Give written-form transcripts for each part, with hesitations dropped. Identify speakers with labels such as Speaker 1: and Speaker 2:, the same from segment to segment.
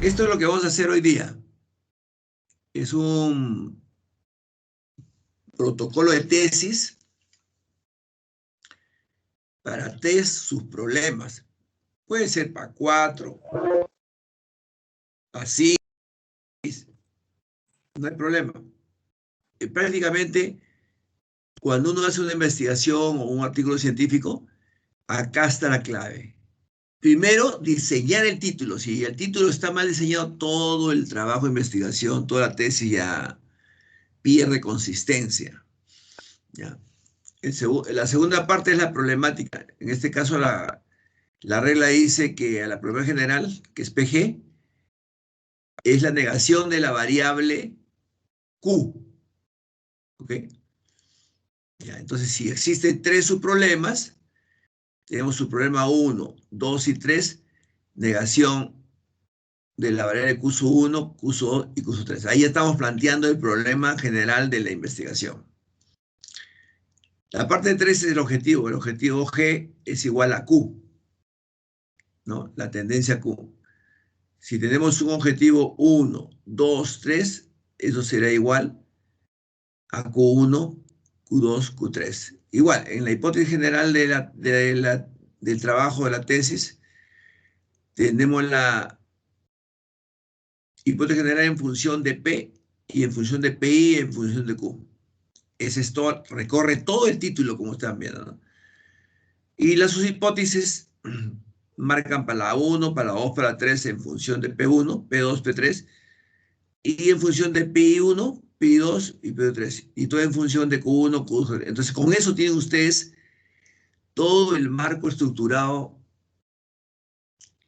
Speaker 1: Esto es lo que vamos a hacer hoy día. Es un protocolo de tesis para test sus problemas. Puede ser para 4, para 6, no hay problema. Prácticamente, cuando uno hace una investigación o un artículo científico, acá está la clave. Primero, diseñar el título. Si el título está mal diseñado, todo el trabajo de investigación, toda la tesis ya pierde consistencia. ¿Ya? La segunda parte es la problemática. En este caso, la regla dice que a la problemática general, que es PG, es la negación de la variable Q. ¿Ok? Ya, entonces, si existen 3 subproblemas, tenemos subproblema 1, 2 y 3, negación de la variable Q1, Q2 y Q3. Ahí estamos planteando el problema general de la investigación. La parte 3 es el objetivo. El objetivo G es igual a Q, ¿no? La tendencia Q. Si tenemos un objetivo 1, 2, 3, eso será igual a Q1, Q2, Q3. Igual, en la hipótesis general del trabajo de la tesis, tenemos la hipótesis general en función de P y en función de PI y en función de Q. Ese es todo, recorre todo el título, como están viendo, ¿no? Y las subhipótesis marcan para la 1, para la 2, para la 3 en función de P1, P2, P3, y en función de Pi1, Pi2 y Pi3, y todo en función de Q1, Q2. Entonces, con eso tienen ustedes todo el marco estructurado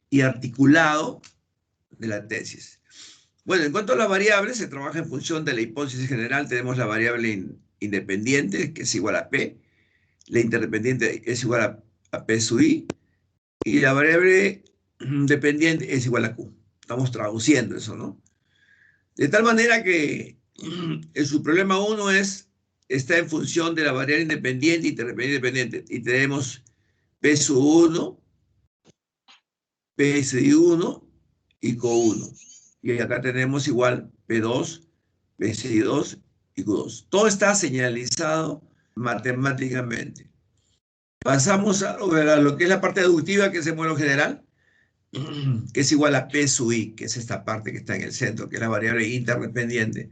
Speaker 1: y articulado de la tesis. Bueno, en cuanto a las variables, se trabaja en función de la hipótesis general. Tenemos la variable independiente, que es igual a P, la interdependiente es igual a P sub I, y la variable dependiente es igual a Q. Estamos traduciendo eso, ¿no? De tal manera que el subproblema 1 está en función de la variable independiente y interdependiente. Y tenemos P sub 1, P sub 1 y Q1. Y acá tenemos igual P2, P sub 2 y Q2. Todo está señalizado matemáticamente. Pasamos a lo que es la parte deductiva, que es el modelo general, que es igual a P sub I, que es esta parte que está en el centro, que es la variable interdependiente.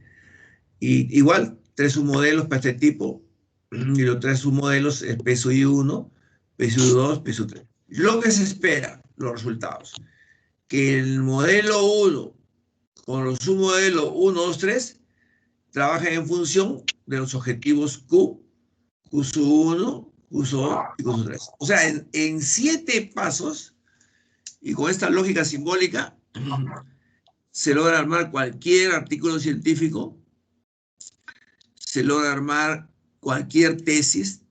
Speaker 1: Y igual, 3 submodelos para este tipo, y los 3 submodelos es P sub I1, P sub 2, P sub 3. Lo que se espera, los resultados, que el modelo 1 con los submodelos 1, 2, 3 trabajen en función de los objetivos Q, Q sub 1, Q sub 2 y Q sub 3. O sea, en 7 pasos, y con esta lógica simbólica, se logra armar cualquier artículo científico, se logra armar cualquier tesis,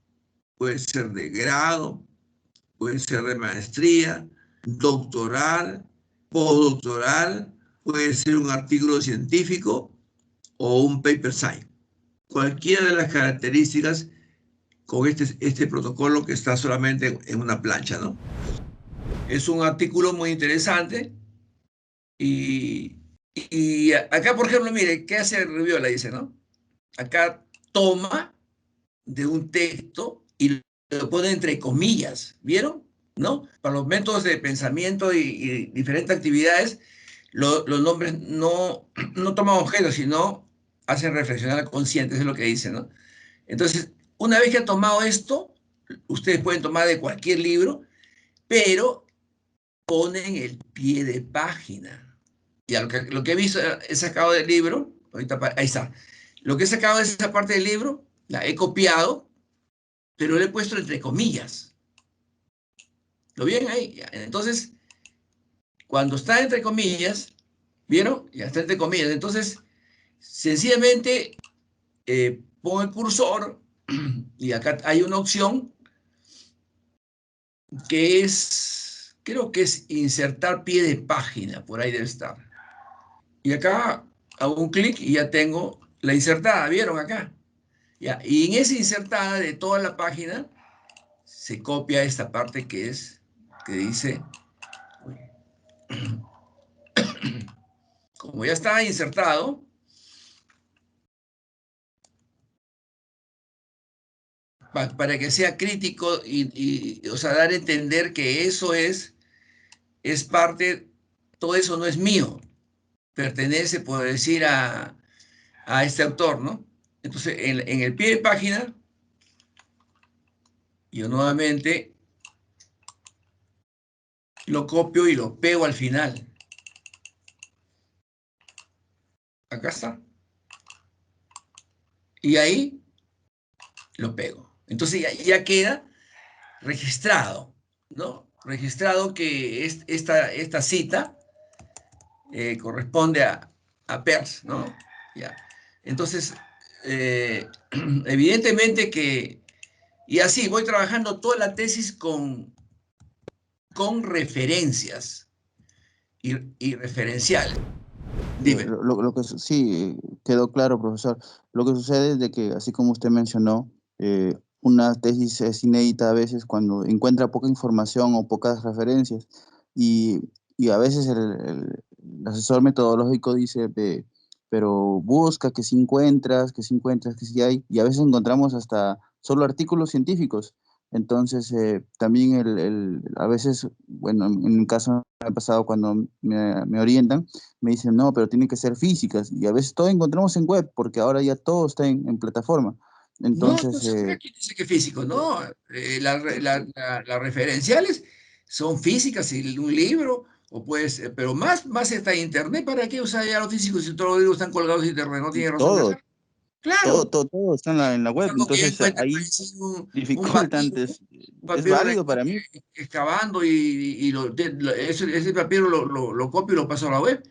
Speaker 1: puede ser de grado, puede ser de maestría, doctoral, postdoctoral, puede ser un artículo científico o un paper science. Cualquiera de las características con este protocolo que está solamente en una plancha, ¿no? Es un artículo muy interesante y acá, por ejemplo, mire, ¿qué hace Reviola? Dice, ¿no? Acá toma de un texto y lo pone entre comillas, ¿vieron? ¿No? Para los métodos de pensamiento y diferentes actividades, los nombres no toman objetos, sino hacen reflexionar al consciente, eso es lo que dice, ¿no? Entonces, una vez que han tomado esto, ustedes pueden tomar de cualquier libro, pero ponen el pie de página. Ya, lo que he visto, he sacado del libro, ahorita, ahí está. Lo que he sacado de esa parte del libro, la he copiado, pero le he puesto entre comillas. ¿Lo vieron ahí? Entonces, cuando está entre comillas, ¿vieron? Ya está entre comillas. Entonces, sencillamente pongo el cursor y acá hay una opción que es, creo que es insertar pie de página, por ahí debe estar. Y acá hago un clic y ya tengo la insertada, ¿vieron acá? Ya, y en esa insertada de toda la página se copia esta parte que dice como ya está insertado, para que sea crítico o sea, dar a entender que eso es parte, todo eso no es mío, pertenece, por decir, a este autor, ¿no? Entonces, en el pie de página, yo nuevamente lo copio y lo pego al final. Acá está. Y ahí lo pego. Entonces ya queda registrado, ¿no? Registrado que esta cita corresponde a Peirce, ¿no? Ya. Entonces, evidentemente que, y así voy trabajando toda la tesis con referencias y referenciales. Dime.
Speaker 2: Sí, quedó claro, profesor. Lo que sucede es de que, así como usted mencionó, una tesis es inédita a veces cuando encuentra poca información o pocas referencias. Y, y a veces el asesor metodológico dice, pero busca que si encuentras, que si hay. Y a veces encontramos hasta solo artículos científicos. Entonces, también a veces, bueno, en mi caso me ha pasado cuando me orientan, me dicen, no, pero tienen que ser físicas. Y a veces todo encontramos en web, porque ahora ya todo está en plataforma.
Speaker 1: No, no,
Speaker 2: Entonces,
Speaker 1: aquí dice que físico, no. Las referenciales son físicas, y un libro, o pues, pero más está internet. ¿Para qué usar ya los físicos si todos los libros están colgados en internet? No tiene razón de
Speaker 2: todo,
Speaker 1: ser. Claro,
Speaker 2: todo está en la web.
Speaker 1: algo que yo
Speaker 2: Entonces,
Speaker 1: encuentre
Speaker 2: ahí
Speaker 1: puede ser un
Speaker 2: dificulta
Speaker 1: papiro,
Speaker 2: antes.
Speaker 1: un
Speaker 2: Es
Speaker 1: papiro de
Speaker 2: válido para mí.
Speaker 1: excavando ese papiro lo copio y lo paso a la web.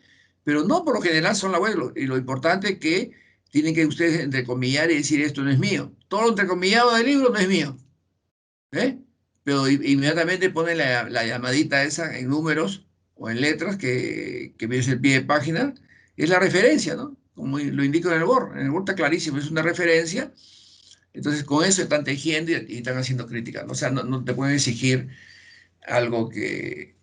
Speaker 1: Pero no, por lo general son la web. Y lo importante es que tienen que ustedes entrecomillar y decir esto no es mío. Todo lo entrecomillado del libro no es mío. ¿Eh? Pero inmediatamente ponen la llamadita esa en números o en letras que ves el pie de página. Es la referencia, ¿no? Como lo indico en el Word. En el Word está clarísimo, es una referencia. Entonces, con eso están tejiendo y están haciendo crítica, ¿no? O sea, no te pueden exigir algo que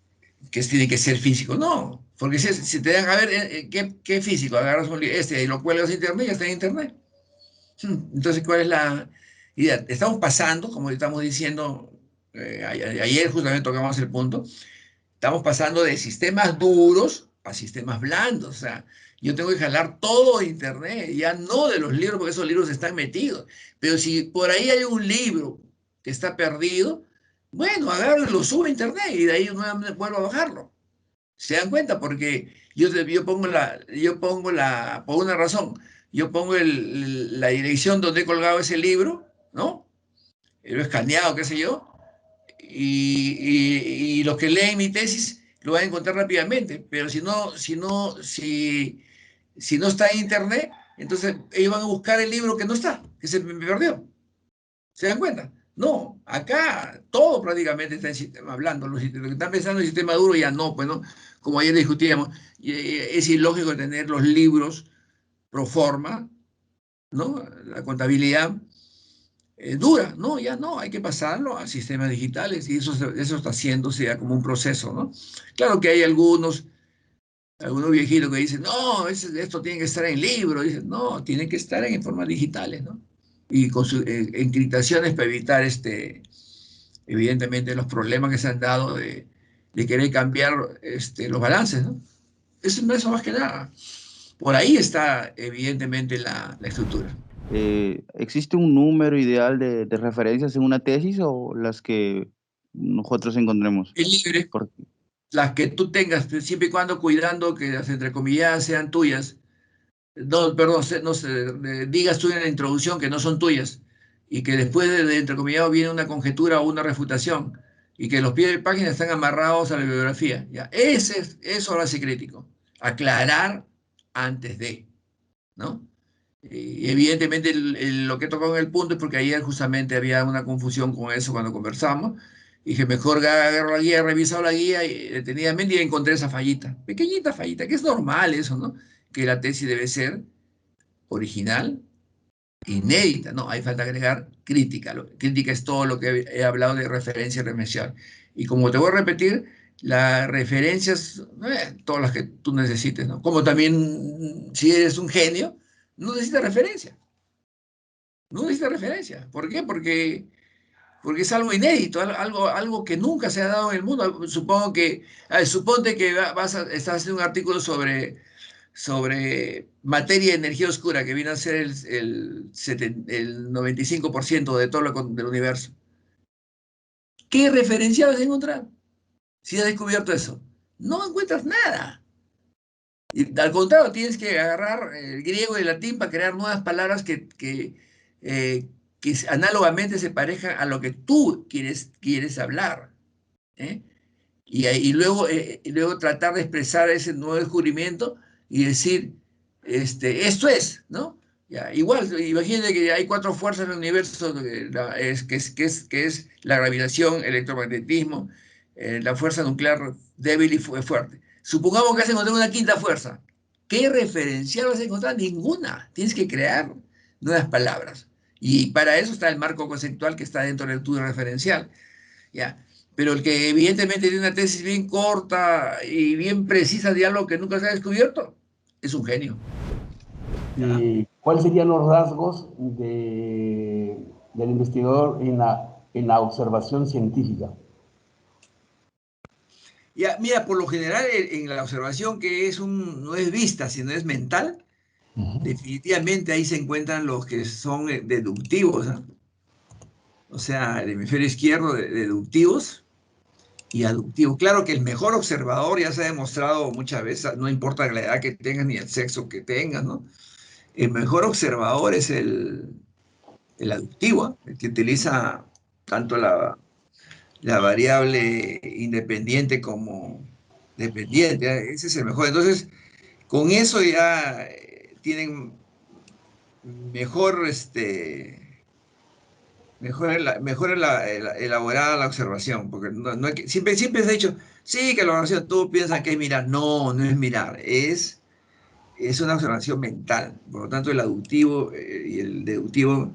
Speaker 1: tiene que ser físico, no. Porque si te dan, a ver, ¿qué físico? Agarras un libro, y lo cuelgas a internet, ya está en internet. Entonces, ¿cuál es la idea? Estamos pasando, como estamos diciendo, ayer justamente tocamos el punto, estamos pasando de sistemas duros a sistemas blandos. O sea, yo tengo que jalar todo de internet, ya no de los libros, porque esos libros están metidos. Pero si por ahí hay un libro que está perdido, bueno, agarro y lo subo a internet y de ahí nuevamente vuelvo a bajarlo. ¿Se dan cuenta? Porque por una razón, yo pongo la dirección donde he colgado ese libro, ¿no? Lo he escaneado, qué sé yo, y los que leen mi tesis lo van a encontrar rápidamente, pero si no está en internet, entonces ellos van a buscar el libro que no está, que se me perdió. ¿Se dan cuenta? No, acá todo prácticamente está en sistema blando. Los que están pensando en sistema duro ya no, pues no. Como ayer discutíamos, es ilógico tener los libros pro forma, ¿no? La contabilidad dura, no, ya no, hay que pasarlo a sistemas digitales y eso está haciéndose ya como un proceso, ¿no? Claro que hay algunos viejitos que dicen, no, esto tiene que estar en libro, dicen, no, tiene que estar en formas digitales, ¿no? Y con sus encriptaciones para evitar evidentemente los problemas que se han dado de querer cambiar los balances, ¿no? Eso más que nada. Por ahí está evidentemente la estructura.
Speaker 2: ¿Existe un número ideal de referencias en una tesis o las que nosotros encontremos?
Speaker 1: Es libre,
Speaker 2: Porque
Speaker 1: las que tú tengas, siempre y cuando cuidando que las entrecomilladas sean tuyas. No, perdón, no digas tú en la introducción que no son tuyas y que después de entrecomillado viene una conjetura o una refutación y que los pies de página están amarrados a la bibliografía. ¿Ya? Eso lo hace crítico. Aclarar antes de, ¿no? Y evidentemente lo que tocó en el punto es porque ayer justamente había una confusión con eso cuando conversamos. Y dije, mejor agarro la guía, he revisado la guía y detenidamente y encontré esa fallita, pequeñita fallita, que es normal eso, ¿no? Que la tesis debe ser original, inédita, no, hay falta agregar crítica. Crítica es todo lo que he hablado de referencia referencial. Y como te voy a repetir, las referencias, todas las que tú necesites, ¿no? Como también, si eres un genio, no necesitas referencia. No necesitas referencia. ¿Por qué? Porque es algo inédito, algo que nunca se ha dado en el mundo. Supongo que, suponte que estás haciendo un artículo sobre materia y energía oscura, que viene a ser el 95% de todo del universo. ¿Qué referencia vas a encontrar si has descubierto eso? No encuentras nada. Y al contrario, tienes que agarrar el griego y el latín para crear nuevas palabras que análogamente se parejan a lo que tú quieres hablar. ¿Eh? Y luego tratar de expresar ese nuevo descubrimiento y decir, esto es, ¿no? Ya, igual, imagínate que hay 4 fuerzas en el universo, que es la gravitación, el electromagnetismo, la fuerza nuclear débil y fuerte. Supongamos que has encontrado una quinta fuerza. ¿Qué referencial vas a encontrar? Ninguna. Tienes que crear nuevas palabras. Y para eso está el marco conceptual que está dentro del estudio referencial. ¿Ya? Pero el que evidentemente tiene una tesis bien corta y bien precisa de algo que nunca se ha descubierto, es un genio. ¿Ya?
Speaker 3: ¿Cuáles serían los rasgos del investigador en la observación científica?
Speaker 1: Ya, mira, por lo general en la observación que no es vista, sino es mental, definitivamente ahí se encuentran los que son deductivos, ¿no? O sea, el hemisferio izquierdo deductivos y aductivos. Claro que el mejor observador ya se ha demostrado muchas veces, no importa la edad que tengas ni el sexo que tengas, ¿no? El mejor observador es el aductivo, ¿eh? El que utiliza tanto la variable independiente como dependiente, ¿eh? Ese es el mejor. Entonces, con eso ya tienen mejor, elaborada la observación, porque no hay siempre se ha dicho, sí, que la observación, todos piensan que es mirar. No, no es mirar, es una observación mental. Por lo tanto, el aductivo y el deductivo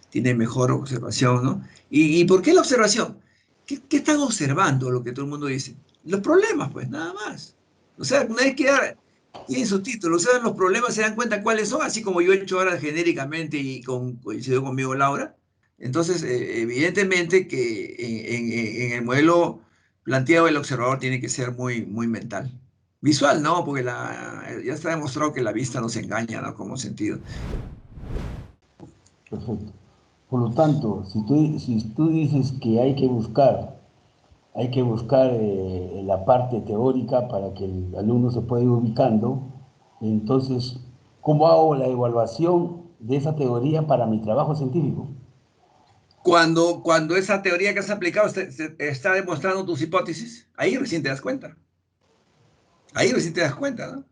Speaker 1: tienen mejor observación, ¿no? ¿Y por qué la observación? ¿Qué están observando? Lo que todo el mundo dice. Los problemas, pues, nada más. O sea, una vez que tiene su título, saben los problemas, se dan cuenta cuáles son, así como yo he hecho ahora genéricamente y coincidió conmigo Laura. Entonces, evidentemente que en el modelo planteado el observador tiene que ser muy, muy mental. Visual, no, porque ya está demostrado que la vista nos engaña, ¿no? Como sentido.
Speaker 3: Perfecto. Por lo tanto, si tú dices que hay que buscar la parte teórica para que el alumno se pueda ir ubicando, entonces, ¿cómo hago la evaluación de esa teoría para mi trabajo científico?
Speaker 1: Cuando esa teoría que has aplicado está demostrando tus hipótesis, ahí recién te das cuenta. Ahí recién te das cuenta, ¿no?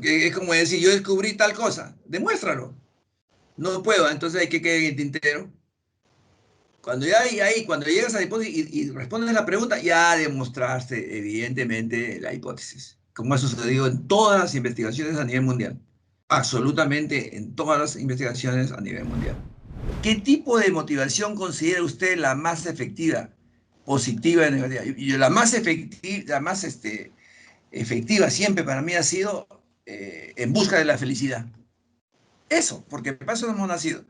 Speaker 1: Es como decir, yo descubrí tal cosa, demuéstralo. No puedo, entonces hay que quedar en el tintero. Cuando llegas a la hipótesis y respondes la pregunta, ya demostraste evidentemente la hipótesis. Como ha sucedido en todas las investigaciones a nivel mundial. Absolutamente en todas las investigaciones a nivel mundial. ¿Qué tipo de motivación considera usted la más efectiva, positiva y negativa? La más efectiva siempre para mí ha sido en busca de la felicidad. Eso, porque para eso hemos nacido.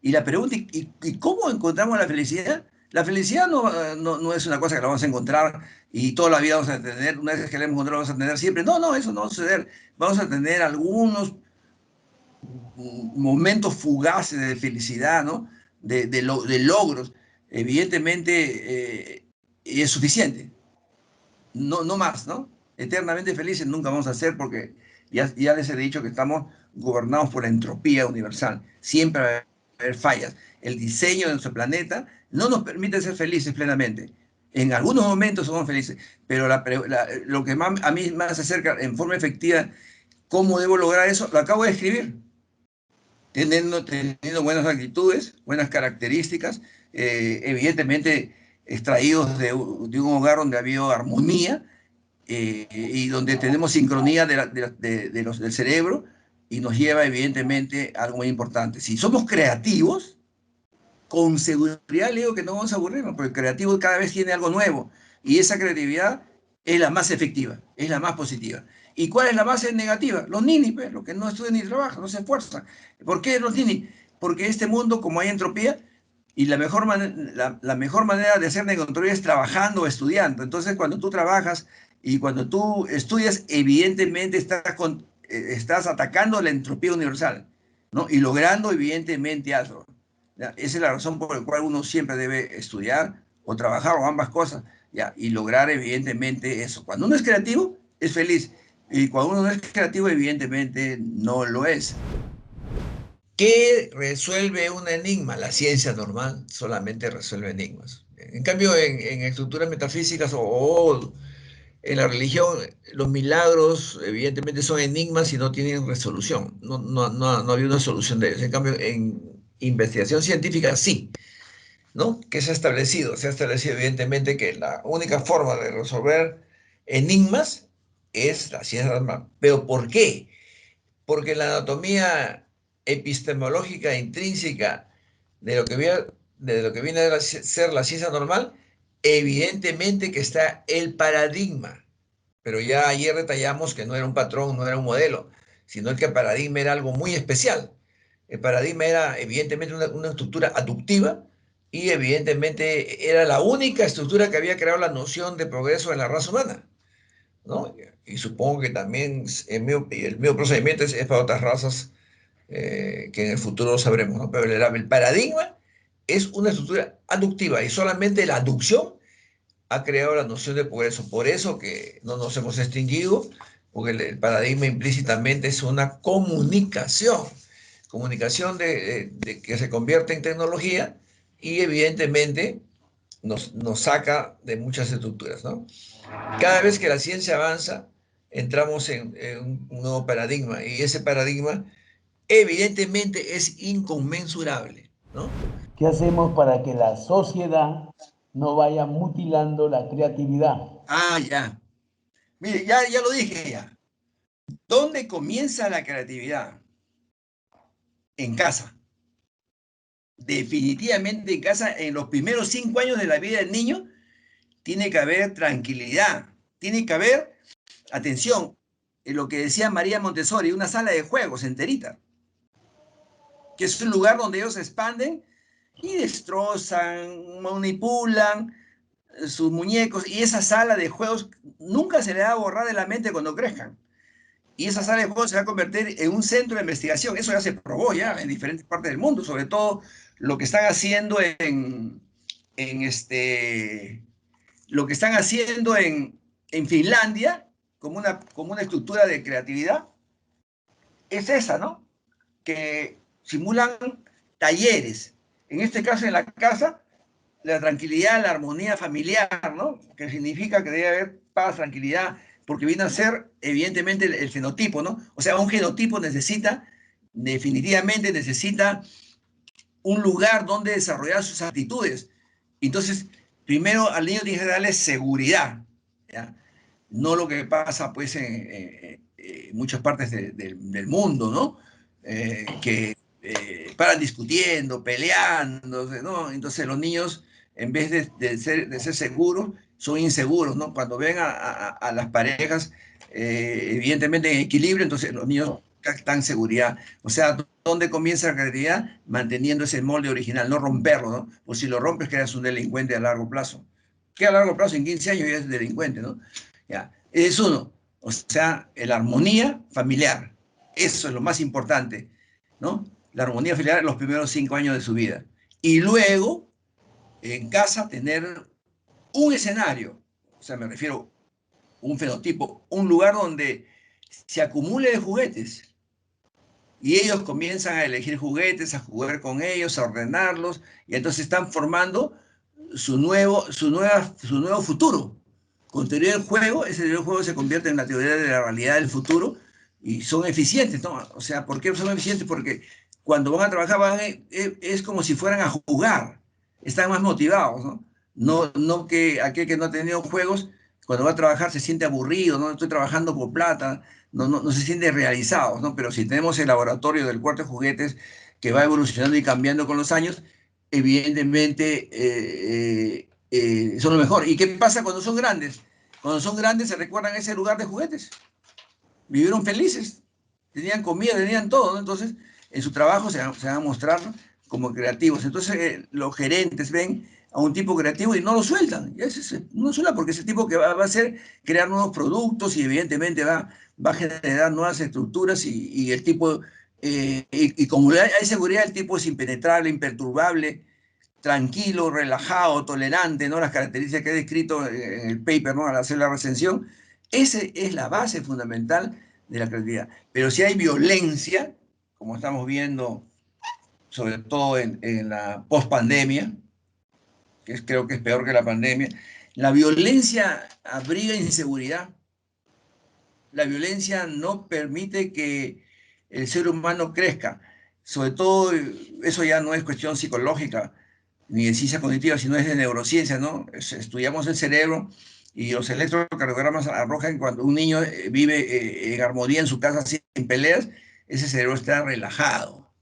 Speaker 1: Y la pregunta, ¿y cómo encontramos la felicidad? La felicidad no es una cosa que la vamos a encontrar y toda la vida vamos a tener, una vez que la hemos encontrado vamos a tener siempre. No, no, eso no va a suceder. Vamos a tener algunos momentos fugaces de felicidad, ¿no? De logros. Evidentemente es suficiente. No, no más, ¿no? Eternamente felices nunca vamos a ser porque ya les he dicho que estamos gobernados por la entropía universal. Siempre va a haber fallas. El diseño de nuestro planeta no nos permite ser felices plenamente. En algunos momentos somos felices, pero lo que a mí más se acerca en forma efectiva, ¿cómo debo lograr eso? Lo acabo de escribir. Teniendo buenas actitudes, buenas características, evidentemente extraídos de un hogar donde ha habido armonía, y donde tenemos sincronía del cerebro y nos lleva evidentemente a algo muy importante. Si somos creativos, con seguridad le digo que no vamos a aburrirnos, porque el creativo cada vez tiene algo nuevo y esa creatividad es la más efectiva, es la más positiva. ¿Y cuál es la más negativa? Los ninis, pues, los que no estudian ni trabajan, no se esfuerzan. ¿Por qué los ninis? Porque este mundo, como hay entropía, y la mejor manera de hacer entropía es trabajando o estudiando. Entonces, cuando tú trabajas y cuando tú estudias, evidentemente estás atacando la entropía universal, ¿no? Y logrando, evidentemente, algo. ¿Ya? Esa es la razón por la cual uno siempre debe estudiar o trabajar o ambas cosas, ¿ya? Y lograr, evidentemente, eso. Cuando uno es creativo, es feliz. Y cuando uno no es creativo, evidentemente, no lo es. ¿Qué resuelve un enigma? La ciencia normal solamente resuelve enigmas. En cambio, en estructuras metafísicas o en la religión, los milagros evidentemente son enigmas y no tienen resolución. No había una solución de ellos. En cambio, en investigación científica sí, ¿no? ¿Qué se ha establecido? Se ha establecido evidentemente que la única forma de resolver enigmas es la ciencia normal. ¿Pero por qué? Porque la anatomía epistemológica intrínseca de lo que viene a ser la ciencia normal, evidentemente que está el paradigma. Pero ya ayer detallamos que no era un patrón, no era un modelo, sino que el paradigma era algo muy especial. El paradigma era evidentemente una estructura aductiva y evidentemente era la única estructura que había creado la noción de progreso en la raza humana, ¿no? Y supongo que también el mismo procedimiento es para otras razas que en el futuro sabremos, ¿no? Pero el paradigma es una estructura aductiva y solamente la aducción ha creado la noción de progreso. Por eso que no nos hemos extinguido, porque el paradigma implícitamente es una comunicación de que se convierte en tecnología y evidentemente nos saca de muchas estructuras, ¿no? Cada vez que la ciencia avanza, entramos en un nuevo paradigma y ese paradigma evidentemente es inconmensurable, ¿no?
Speaker 3: ¿Qué hacemos para que la sociedad no vaya mutilando la creatividad?
Speaker 1: Ah, ya. Mire, ya lo dije ya. ¿Dónde comienza la creatividad? En casa. Definitivamente en casa, en los primeros 5 años de la vida del niño, tiene que haber tranquilidad, tiene que haber, atención, en lo que decía María Montessori, una sala de juegos enterita, que es un lugar donde ellos se expanden y destrozan, manipulan sus muñecos, y esa sala de juegos nunca se le va a borrar de la mente cuando crezcan. Y esa sala de juegos se va a convertir en un centro de investigación. Eso ya se probó ya en diferentes partes del mundo, sobre todo lo que están haciendo lo que están haciendo en Finlandia como una estructura de creatividad, es esa, ¿no? Que simulan talleres. En este caso, en la casa, la tranquilidad, la armonía familiar, ¿no? Que significa que debe haber paz, tranquilidad, porque viene a ser, evidentemente, el fenotipo, ¿no? O sea, un genotipo definitivamente necesita un lugar donde desarrollar sus actitudes. Entonces, primero al niño tiene que darle seguridad, ¿ya? No lo que pasa, pues, en muchas partes del mundo, ¿no? Que paran discutiendo, peleando, ¿no? Entonces los niños, en vez de ser seguros, son inseguros, ¿no? Cuando ven a las parejas, evidentemente en equilibrio, entonces los niños captan seguridad. O sea, ¿dónde comienza la creatividad? Manteniendo ese molde original, no romperlo, ¿no? Pues si lo rompes, quedas un delincuente a largo plazo. Que a largo plazo, en 15 años ya es delincuente, ¿no? Ya, es uno. O sea, la armonía familiar. Eso es lo más importante, ¿no? La armonía familiar en los primeros 5 años de su vida. Y luego, en casa, tener un escenario. O sea, me refiero a un fenotipo, un lugar donde se acumule de juguetes. Y ellos comienzan a elegir juguetes, a jugar con ellos, a ordenarlos, y entonces están formando su nuevo futuro. Con teoría del juego, ese teoría del juego se convierte en la teoría de la realidad del futuro y son eficientes, ¿no? O sea, ¿por qué son eficientes? Porque cuando van a trabajar es como si fueran a jugar, están más motivados, ¿no? No que aquel que no ha tenido juegos, cuando va a trabajar se siente aburrido, ¿no? Estoy trabajando por plata, no se siente realizado, ¿no? Pero si tenemos el laboratorio del cuarto de juguetes que va evolucionando y cambiando con los años, evidentemente son lo mejor. ¿Y qué pasa cuando son grandes? Cuando son grandes se recuerdan ese lugar de juguetes. Vivieron felices, tenían comida, tenían todo, ¿no? Entonces, en su trabajo se van a mostrar como creativos. Entonces, los gerentes ven a un tipo creativo y no lo sueltan. No lo sueltan porque ese tipo que va a hacer crear nuevos productos y evidentemente va a generar nuevas estructuras y el tipo, y como hay seguridad, el tipo es impenetrable, imperturbable, tranquilo, relajado, tolerante, ¿no? Las características que he descrito en el paper, ¿no? Al hacer la recensión. Esa es la base fundamental de la creatividad. Pero si hay violencia, como estamos viendo, sobre todo en la pospandemia, creo que es peor que la pandemia, la violencia abriga inseguridad. La violencia no permite que el ser humano crezca. Sobre todo, eso ya no es cuestión psicológica ni de ciencia cognitiva, sino es de neurociencia, ¿no? Estudiamos el cerebro y los electrocardiogramas arrojan cuando un niño vive en armonía en su casa sin peleas, ese cerebro está relajado,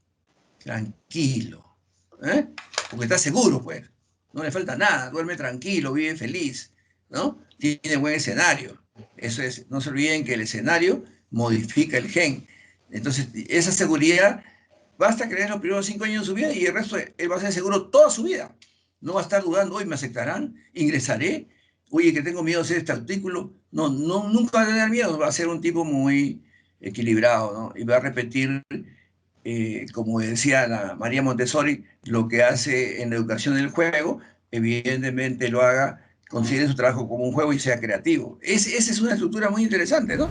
Speaker 1: tranquilo, ¿eh? Porque está seguro, pues. No le falta nada, duerme tranquilo, vive feliz, ¿no? Tiene buen escenario. Eso es, no se olviden que el escenario modifica el gen. Entonces, esa seguridad basta creer los primeros 5 años de su vida y el resto él va a ser seguro toda su vida. No va a estar dudando, hoy me aceptarán, ingresaré, oye, que tengo miedo de hacer este artículo. No, nunca va a tener miedo, va a ser un tipo muy equilibrado, ¿no? Y va a repetir, como decía la María Montessori, lo que hace en la educación del juego, evidentemente lo haga, considere su trabajo como un juego y sea creativo. Esa es una estructura muy interesante, ¿no?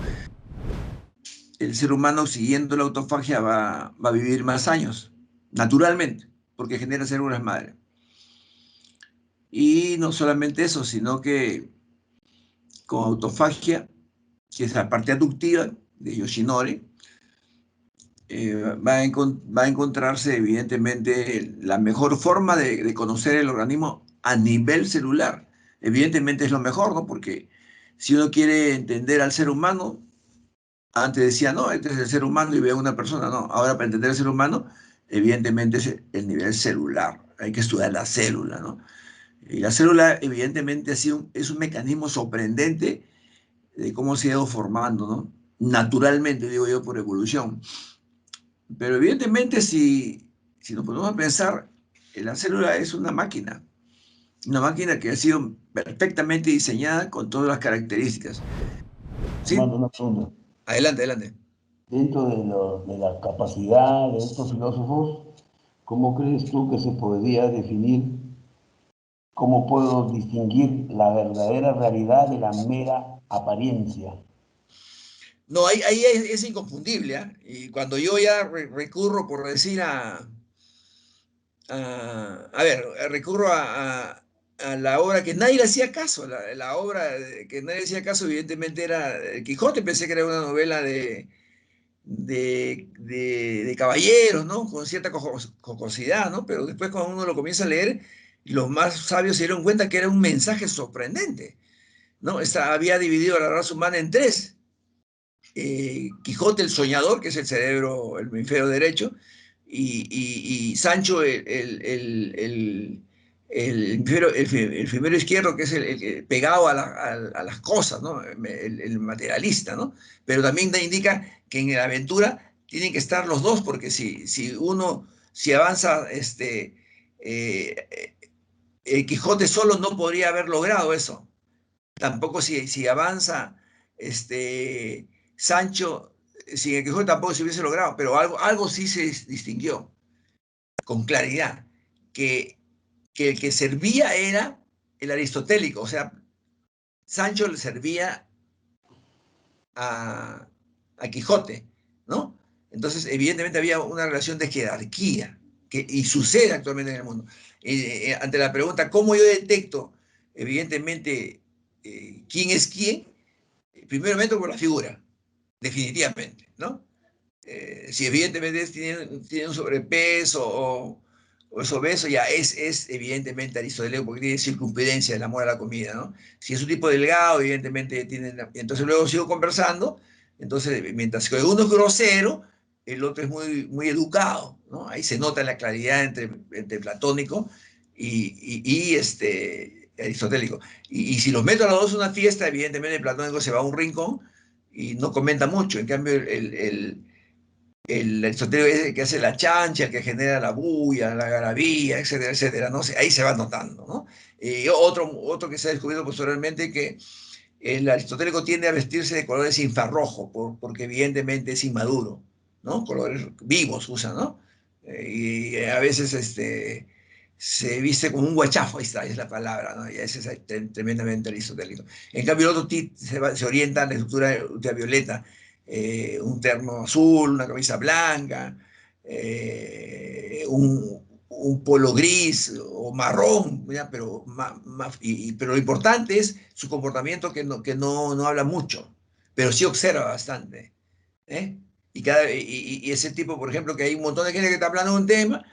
Speaker 1: El ser humano siguiendo la autofagia va a vivir más años, naturalmente, porque genera células madre. Y no solamente eso, sino que con autofagia, que es la parte aductiva de Yoshinori, va a encontrarse evidentemente la mejor forma de conocer el organismo a nivel celular. Evidentemente es lo mejor, ¿no? Porque si uno quiere entender al ser humano, antes decía, no, este es el ser humano y veo a una persona, no. Ahora para entender el ser humano, evidentemente es el nivel celular. Hay que estudiar la célula, ¿no? Y la célula evidentemente es un mecanismo sorprendente de cómo se ha ido formando, ¿no? Naturalmente, digo yo, por evolución. Pero evidentemente si nos ponemos a pensar, la célula es una máquina que ha sido perfectamente diseñada con todas las características. ¿Sí?
Speaker 3: Armando, una pregunta.
Speaker 1: Adelante, adelante.
Speaker 3: Dentro de la capacidad de estos filósofos, ¿cómo crees tú que se podría definir, cómo puedo distinguir la verdadera realidad de la mera apariencia?
Speaker 1: No, ahí es inconfundible, ¿eh? Y cuando yo ya recurro, por decir, a ver, recurro a la obra que nadie le hacía caso, la obra que nadie le hacía caso, evidentemente era El Quijote, pensé que era una novela de caballeros, ¿no? Con cierta jocosidad, ¿no? Pero después cuando uno lo comienza a leer, los más sabios se dieron cuenta que era un mensaje sorprendente, ¿no? Había dividido a la raza humana en tres. Quijote el soñador, que es el cerebro, el hemisferio derecho, y Sancho el hemisferio izquierdo, que es el pegado a las cosas, ¿no? El materialista, ¿no? Pero también indica que en la aventura tienen que estar los dos, porque si avanza el Quijote solo no podría haber logrado eso. Tampoco si avanza Sancho, sin el Quijote tampoco se hubiese logrado, pero algo sí se distinguió con claridad, que el que servía era el aristotélico, o sea, Sancho le servía a, a Quijote, ¿no? Entonces, evidentemente había una relación de jerarquía, y sucede actualmente en el mundo. Ante la pregunta, ¿cómo yo detecto, evidentemente, quién es quién? Primeramente por la figura, definitivamente, ¿no? Si evidentemente tiene un sobrepeso o es obeso, ya es evidentemente aristotélico porque tiene circunferencia, el amor a la comida, ¿no? Si es un tipo delgado, evidentemente tiene... Entonces luego sigo conversando, entonces mientras que uno es grosero, el otro es muy educado, ¿no? Ahí se nota la claridad entre platónico aristotélico. Y si los meto a los dos a una fiesta, evidentemente el platónico se va a un rincón y no comenta mucho. En cambio, el aristotélico es el que hace la chancha, el que genera la bulla, la garabía, etcétera, etcétera, ¿no? Ahí se va notando, ¿no? Otro que se ha descubierto posteriormente, que el aristotélico tiende a vestirse de colores infrarrojos, porque evidentemente es inmaduro, ¿no? Colores vivos usa, ¿no? Y a veces se viste como un guachazo, ahí está, es la palabra, ¿no? Y ese es tremendamente aristotélico. En cambio, el otro se orienta a la estructura ultravioleta, un terno azul, una camisa blanca, un polo gris o marrón, ¿ya? Pero lo importante es su comportamiento, que no habla mucho, pero sí observa bastante. ¿Eh? Y ese tipo, por ejemplo, que hay un montón de gente que está hablando de un tema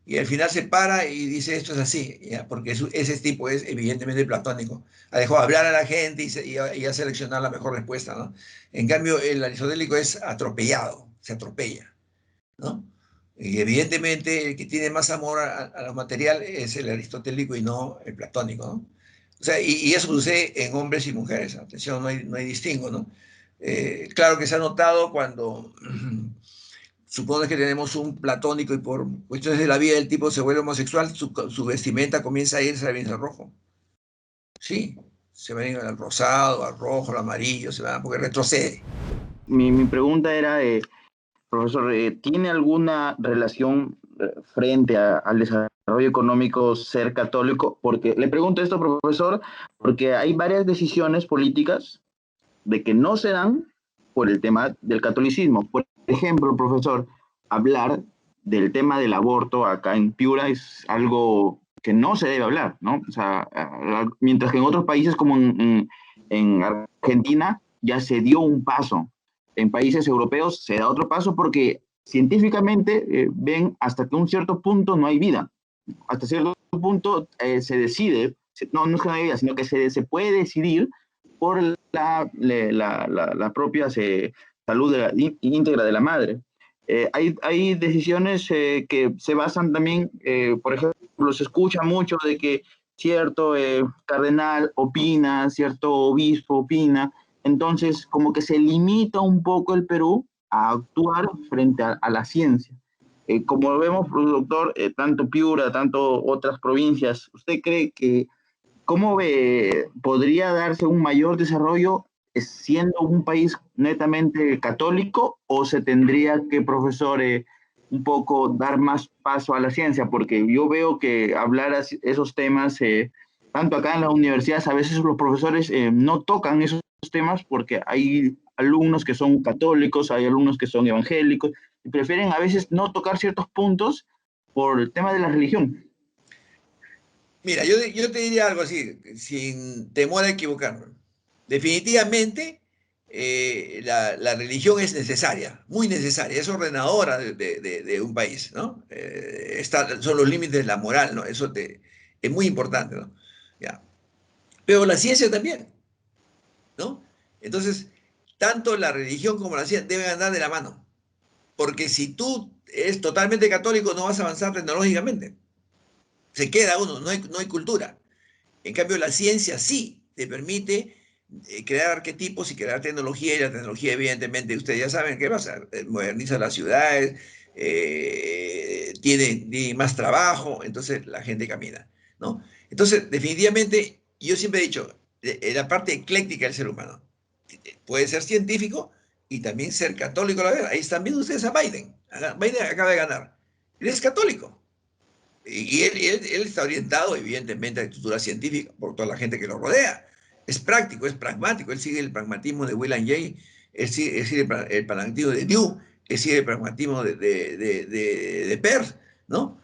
Speaker 1: y al final se para y dice esto es así, ¿ya? Porque ese tipo es evidentemente platónico. Ha dejado hablar a la gente y a seleccionar la mejor respuesta, ¿no? En cambio, el aristotélico es atropellado, se atropella, ¿no? Y evidentemente el que tiene más amor a lo material es el aristotélico y no el platónico, ¿no? O sea, y eso sucede en hombres y mujeres, atención, no hay distingo, ¿no? Claro que se ha notado cuando supone que tenemos un platónico y por cuestiones de la vida el tipo se vuelve homosexual, su vestimenta comienza a irse al rojo. Sí, se va a ir al rosado, al rojo, al amarillo, se va, porque retrocede.
Speaker 4: Mi pregunta era, profesor, ¿tiene alguna relación frente al desarrollo económico ser católico? Porque le pregunto esto, profesor, porque hay varias decisiones políticas de que no se dan por el tema del catolicismo. Por ejemplo, profesor, hablar del tema del aborto acá en Piura es algo que no se debe hablar, ¿no? O sea, mientras que en otros países como en Argentina ya se dio un paso, en países europeos se da otro paso porque científicamente ven hasta que un cierto punto no hay vida. Hasta cierto punto se decide, no es que no hay vida, sino que se puede decidir por la propia salud íntegra de la madre. Hay decisiones que se basan también, por ejemplo, se escucha mucho de que cierto cardenal opina, cierto obispo opina, entonces como que se limita un poco el Perú a actuar frente a la ciencia. Como vemos, doctor, tanto Piura, tanto otras provincias, ¿usted cree que cómo podría darse un mayor desarrollo siendo un país netamente católico o se tendría que, profesor, un poco dar más paso a la ciencia? Porque yo veo que hablar esos temas, tanto acá en las universidades, a veces los profesores no tocan esos temas porque hay alumnos que son católicos, hay alumnos que son evangélicos y prefieren a veces no tocar ciertos puntos por el tema de la religión.
Speaker 1: Mira, yo te diría algo así, sin temor a equivocarme. Definitivamente, la religión es necesaria, muy necesaria, es ordenadora de un país, ¿no? Son los límites de la moral, ¿no? Es muy importante, ¿no? Ya. Pero la ciencia también, ¿no? Entonces, tanto la religión como la ciencia deben andar de la mano, porque si tú eres totalmente católico no vas a avanzar tecnológicamente. Se queda uno, no hay cultura. En cambio, la ciencia sí te permite crear arquetipos y crear tecnología, y la tecnología, evidentemente, ustedes ya saben qué pasa, moderniza las ciudades, tiene más trabajo, entonces la gente camina, ¿no? Entonces, definitivamente, yo siempre he dicho, la parte ecléctica del ser humano puede ser científico y también ser católico a la vez. Ahí están viendo ustedes a Biden. Biden acaba de ganar. Él es católico. Y él está orientado, evidentemente, a la estructura científica por toda la gente que lo rodea. Es práctico, es pragmático. Él sigue el pragmatismo de William James, él sigue el pragmatismo de Dewey, él sigue el pragmatismo de Peirce, ¿no?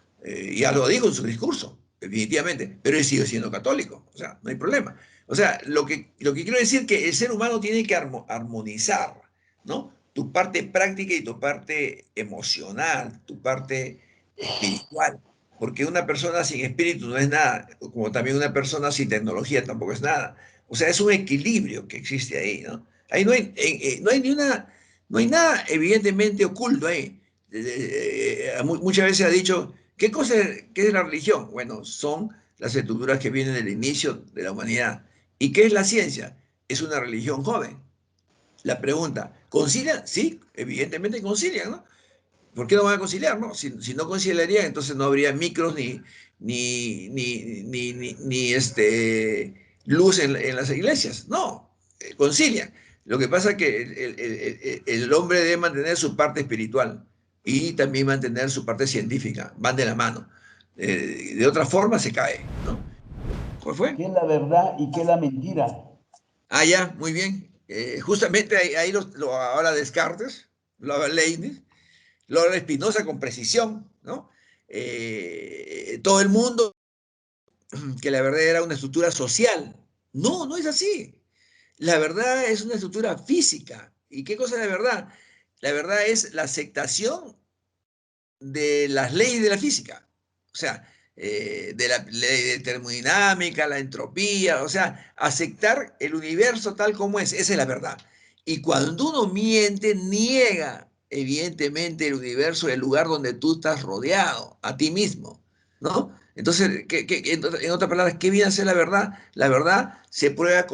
Speaker 1: Ya lo dijo en su discurso, definitivamente, pero él sigue siendo católico, o sea, no hay problema. O sea, lo que quiero decir es que el ser humano tiene que armonizar, ¿no? Tu parte práctica y tu parte emocional, tu parte espiritual, porque una persona sin espíritu no es nada, como también una persona sin tecnología tampoco es nada. O sea, es un equilibrio que existe ahí, ¿no? Ahí no hay nada evidentemente oculto ahí. Muchas veces ha dicho, ¿qué es la religión? Bueno, son las estructuras que vienen del inicio de la humanidad. ¿Y qué es la ciencia? Es una religión joven. La pregunta, ¿concilian? Sí, evidentemente concilian, ¿no? ¿Por qué no van a conciliar, no? Si no conciliarían, entonces no habría micros ni luz en las iglesias. No, concilian. Lo que pasa es que el hombre debe mantener su parte espiritual y también mantener su parte científica. Van de la mano. De otra forma se cae, ¿no? ¿Cuál fue?
Speaker 3: ¿Qué es la verdad y qué es la mentira?
Speaker 1: Ah, ya, muy bien. Justamente ahí lo habla Descartes, lo habla Leibniz, lo habla Spinoza con precisión, ¿no? Todo el mundo que la verdad era una estructura social. No, no es así. La verdad es una estructura física. ¿Y qué cosa es la verdad? La verdad es la aceptación de las leyes de la física. O sea, de la ley de termodinámica, la entropía, o sea, aceptar el universo tal como es, esa es la verdad. Y cuando uno miente, niega evidentemente el universo, el lugar donde tú estás rodeado, a ti mismo, ¿no? Entonces, en otras palabras, ¿qué viene a ser la verdad? La verdad se prueba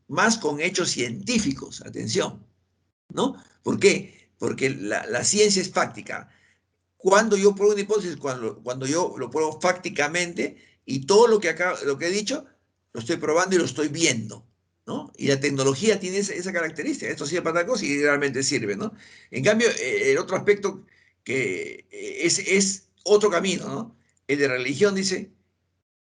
Speaker 1: más con hechos científicos, atención, ¿no? ¿Por qué? Porque la ciencia es fáctica. Cuando yo pruebo una hipótesis, cuando yo lo pruebo fácticamente y todo lo que he dicho, lo estoy probando y lo estoy viendo, ¿no? Y la tecnología tiene esa característica. Esto sirve para tal cosa y realmente sirve, ¿no? En cambio, el otro aspecto que es otro camino, ¿no? El de religión dice,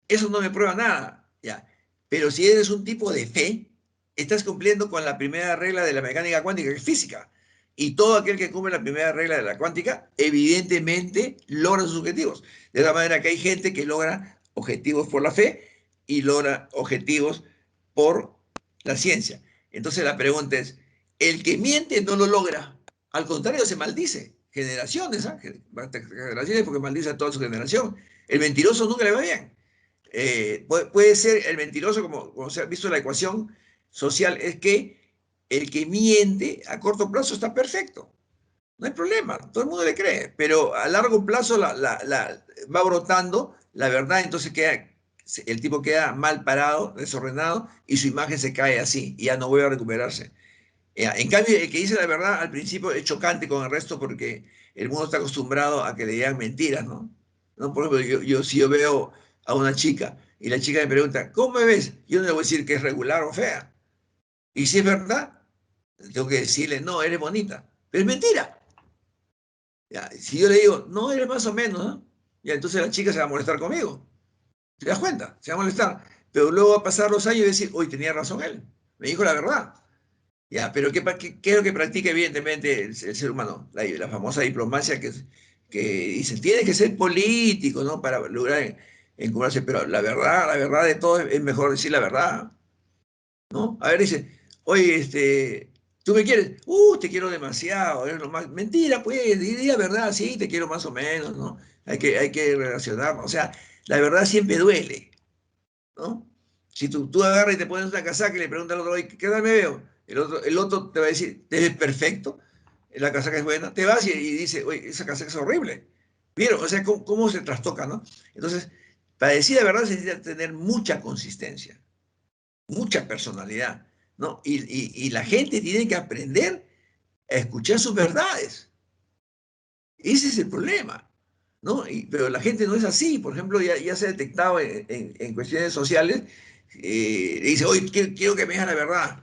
Speaker 1: eso no me prueba nada, ya. Pero si eres un tipo de fe, estás cumpliendo con la primera regla de la mecánica cuántica, que es física. Y todo aquel que cumple la primera regla de la cuántica, evidentemente logra sus objetivos. De la manera que hay gente que logra objetivos por la fe y logra objetivos por la ciencia. Entonces la pregunta es, el que miente no lo logra. Al contrario, se maldice. Generaciones, ¿ah? Generaciones porque maldice a toda su generación. El mentiroso nunca le va bien. Puede ser el mentiroso, como se ha visto en la ecuación social, es que el que miente a corto plazo está perfecto. No hay problema, todo el mundo le cree, pero a largo plazo va brotando la verdad, entonces el tipo queda mal parado, desordenado, y su imagen se cae así, y ya no vuelve a recuperarse. En cambio, el que dice la verdad al principio es chocante con el resto porque el mundo está acostumbrado a que le digan mentiras, ¿no? ¿No? Por ejemplo, si yo veo a una chica y la chica me pregunta, ¿cómo me ves? Yo no le voy a decir que es regular o fea. Y si es verdad, tengo que decirle, no, eres bonita. Pero es mentira. Ya, si yo le digo, no, eres más o menos, ¿no? Ya, entonces la chica se va a molestar conmigo. ¿Te das cuenta? Se va a molestar. Pero luego va a pasar los años y decir, hoy tenía razón él. Me dijo la verdad. Ya, pero ¿qué es lo que practica evidentemente el ser humano? La famosa diplomacia que dice, tiene que ser político, ¿no? Para lograr encumbrarse, pero la verdad de todo es mejor decir la verdad, ¿no? A ver, dice, oye, ¿tú me quieres? Te quiero demasiado, eres lo más. Mentira, pues, di la verdad, sí, te quiero más o menos, ¿no? Hay que relacionarnos, o sea, la verdad siempre duele, ¿no? Si tú agarras y te pones una casaca y le preguntas al otro, "Oye, ¿qué tal me veo?" El otro te va a decir, te ves perfecto, la casaca es buena, te vas y dice, oye, esa casaca es horrible. ¿Vieron? O sea, ¿cómo se trastoca, no? Entonces, para decir la verdad se necesita tener mucha consistencia, mucha personalidad, ¿no? Y la gente tiene que aprender a escuchar sus verdades. Ese es el problema, ¿no? Pero la gente no es así. Por ejemplo, ya se ha detectado en cuestiones sociales, le dice, oye, quiero que me digas la verdad.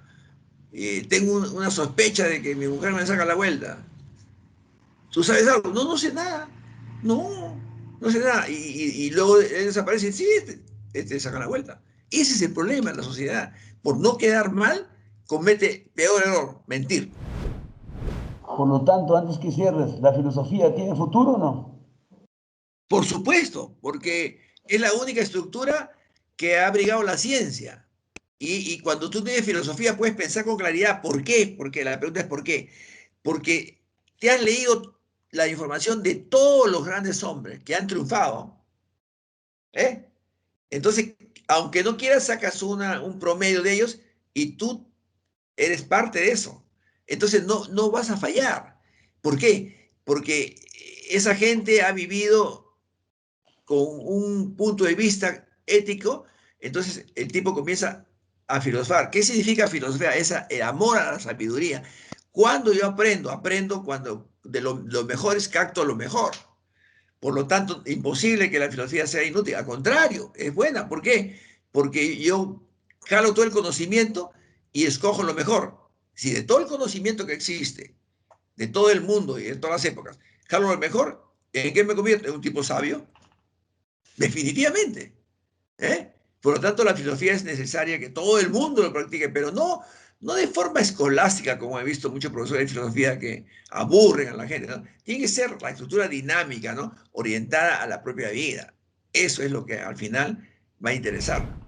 Speaker 1: Tengo una sospecha de que mi mujer me saca la vuelta. ¿Tú sabes algo? No, no sé nada. No, no sé nada. Y luego él desaparece y sí, este saca la vuelta. Ese es el problema en la sociedad. Por no quedar mal, comete peor error, mentir.
Speaker 3: Por lo tanto, antes que cierres, ¿la filosofía tiene futuro o no?
Speaker 1: Por supuesto, porque es la única estructura que ha abrigado la ciencia. Y cuando tú tienes filosofía puedes pensar con claridad. ¿Por qué? Porque la pregunta es ¿por qué? Porque te has leído la información de todos los grandes hombres que han triunfado. ¿Eh? Entonces, aunque no quieras, sacas un promedio de ellos y tú eres parte de eso. Entonces, no vas a fallar. ¿Por qué? Porque esa gente ha vivido con un punto de vista ético, entonces el tipo comienza a filosofar. ¿Qué significa filosofía? El amor a la sabiduría. Cuando yo aprendo cuando de lo mejor es capto lo mejor. Por lo tanto, imposible que la filosofía sea inútil. Al contrario, es buena. ¿Por qué? Porque yo jalo todo el conocimiento y escojo lo mejor. Si de todo el conocimiento que existe, de todo el mundo y de todas las épocas, jalo lo mejor, ¿en qué me convierto? ¿En un tipo sabio? Definitivamente. ¿Eh? Por lo tanto, la filosofía es necesaria que todo el mundo lo practique, pero no de forma escolástica, como he visto muchos profesores de filosofía que aburren a la gente, ¿no? Tiene que ser la estructura dinámica, ¿no? Orientada a la propia vida. Eso es lo que al final va a interesar.